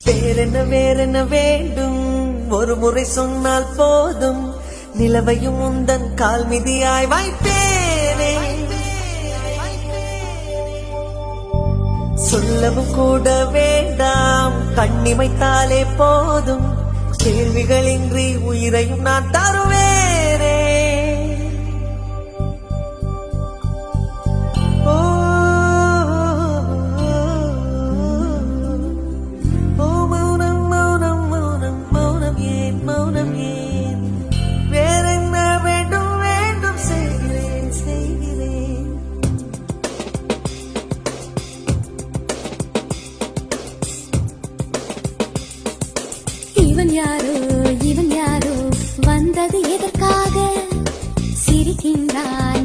வேறென்ன வேண்டும் ஒரு முறை சொன்னால் போதும் நிலவையும் உந்தன் கால் மிதியாய் வைப்பேனே சொல்லவும் கூட வேண்டாம் கண்ணிமைத்தாலே போதும் கேள்விகளின்றி உயிரையும் நான் தருவேனே இவன் யாரோ வந்தது எதற்காக சிரிக்கின்றான்